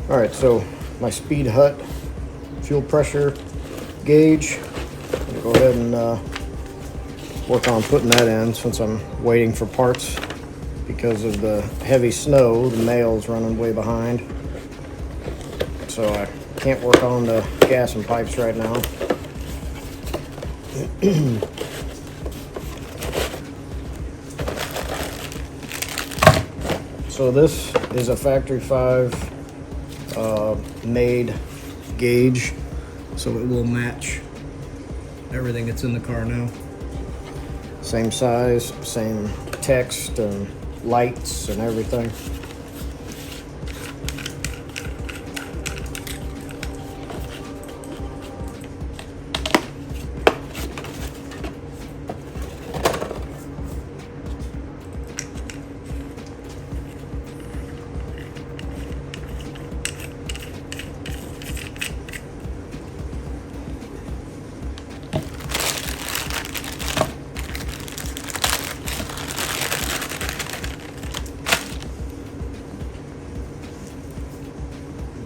All right, so my SpeedHut fuel pressure gauge. I'm gonna go ahead and work on putting that in since I'm waiting for parts because of the heavy snow. The mail's running way behind, so I can't work on the gas and pipes right now. So this is a factory 5 made gauge, so it will match everything that's in the car now. Same size, same text and lights and everything.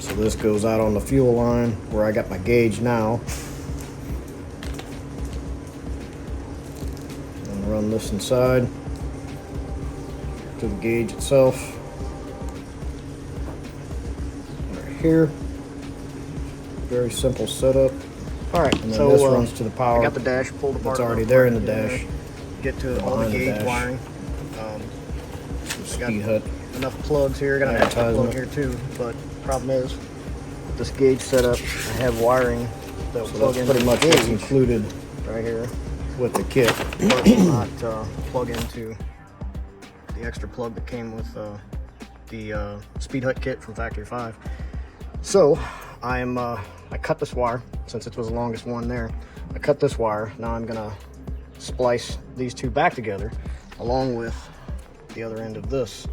So this goes out on the fuel line where I got my gauge now. And run this inside to the gauge itself. Right here. Very simple setup. All right, and then so this runs to the power. I got the dash pulled apart. It's already there in the dash. Get to all the gauge wiring. SpeedHut. Enough plugs here. Got an plug here too, but problem is with this gauge setup, I have wiring that will plug into pretty much what's included right here with the kit. But will not plug into the extra plug that came with the SpeedHut kit from Factory 5. So I cut this wire since it was the longest one there. I cut this wire. Now I'm gonna splice these two back together along with the other end of this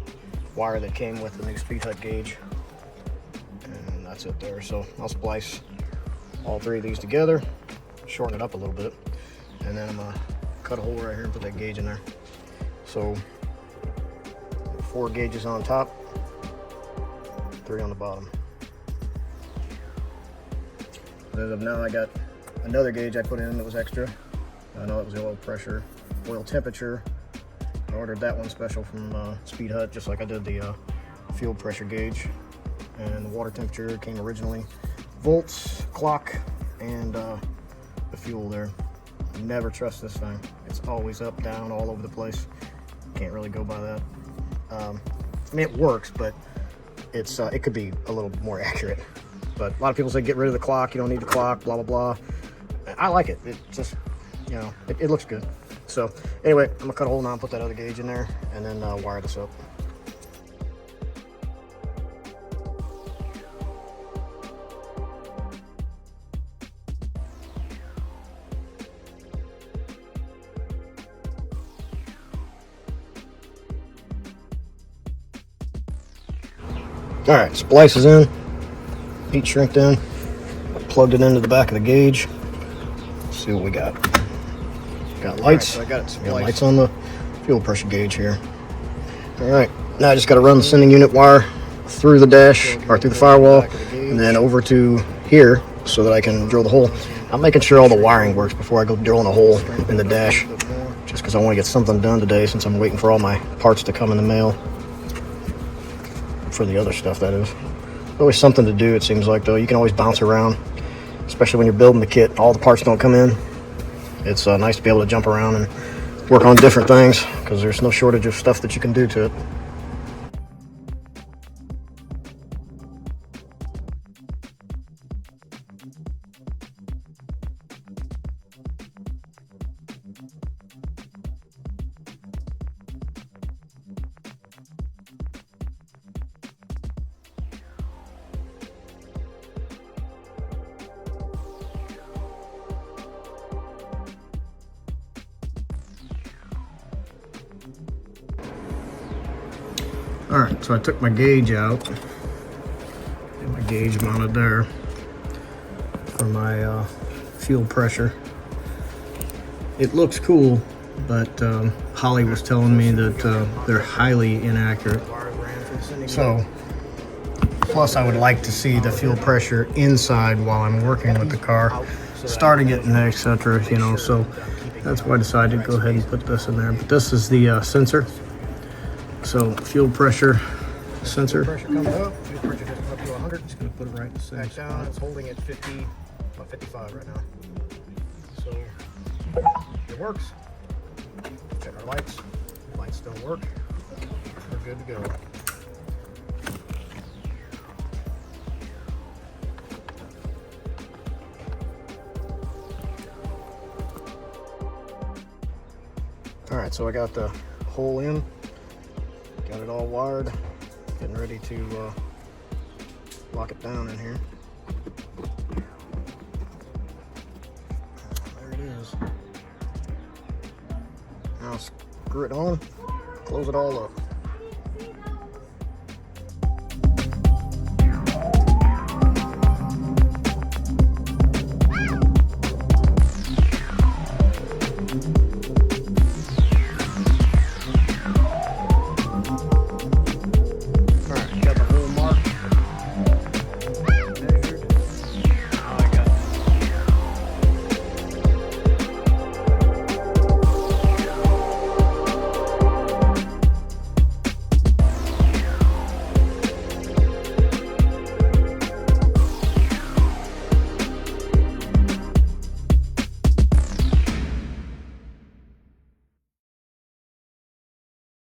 wire that came with the new SpeedHut gauge, and that's it there. So I'll splice all three of these together, shorten it up a little bit, and then I'm gonna cut a hole right here and put that gauge in there. So 4 gauges on top, 3 on the bottom. As of now, I got another gauge I put in that was extra. I know it was the oil pressure, oil temperature. I ordered that one special from SpeedHut, just like I did the fuel pressure gauge. And the water temperature came originally volts, clock, and the fuel there. Never trust this thing. It's always up, down, all over the place. Can't really go by that. I mean, it works, but it's it could be a little more accurate. But a lot of people say get rid of the clock. You don't need the clock. Blah blah blah. I like it. It just, you know, it looks good. So anyway, I'm gonna cut a hole now and put that other gauge in there, and then wire this up. All right, splice is in, heat shrinked in, plugged it into the back of the gauge. Let's see what we got. Got lights. Right, so I got lights on the fuel pressure gauge here. All right, now I just got to run the sending unit wire through the dash or through the firewall, and then over to here so that I can drill the hole. I'm making sure all the wiring works before I go drilling a hole in the dash, just because I want to get something done today since I'm waiting for all my parts to come in the mail. For the other stuff, that is. Always something to do, it seems like, though. You can always bounce around, especially when you're building the kit. All the parts don't come in. It's nice to be able to jump around and work on different things because there's no shortage of stuff that you can do to it. All right, so I took my gauge out. Get my gauge mounted there for my fuel pressure. It looks cool, but Holly was telling me that they're highly inaccurate. So Plus, I would like to see the fuel pressure inside while I'm working with the car, starting it and etc. You know, so that's why I decided to go ahead and put this in there. But this is the sensor. So fuel pressure sensor. Pressure comes up. Fuel pressure gets up to 100. Just gonna put it right back down. It's holding at 50, about 55 right now. So it works. Check our lights. Lights don't work. We're good to go. All right, so I got the hole in, got it all wired, getting ready to lock it down in here. There it is. Now screw it on, close it all up.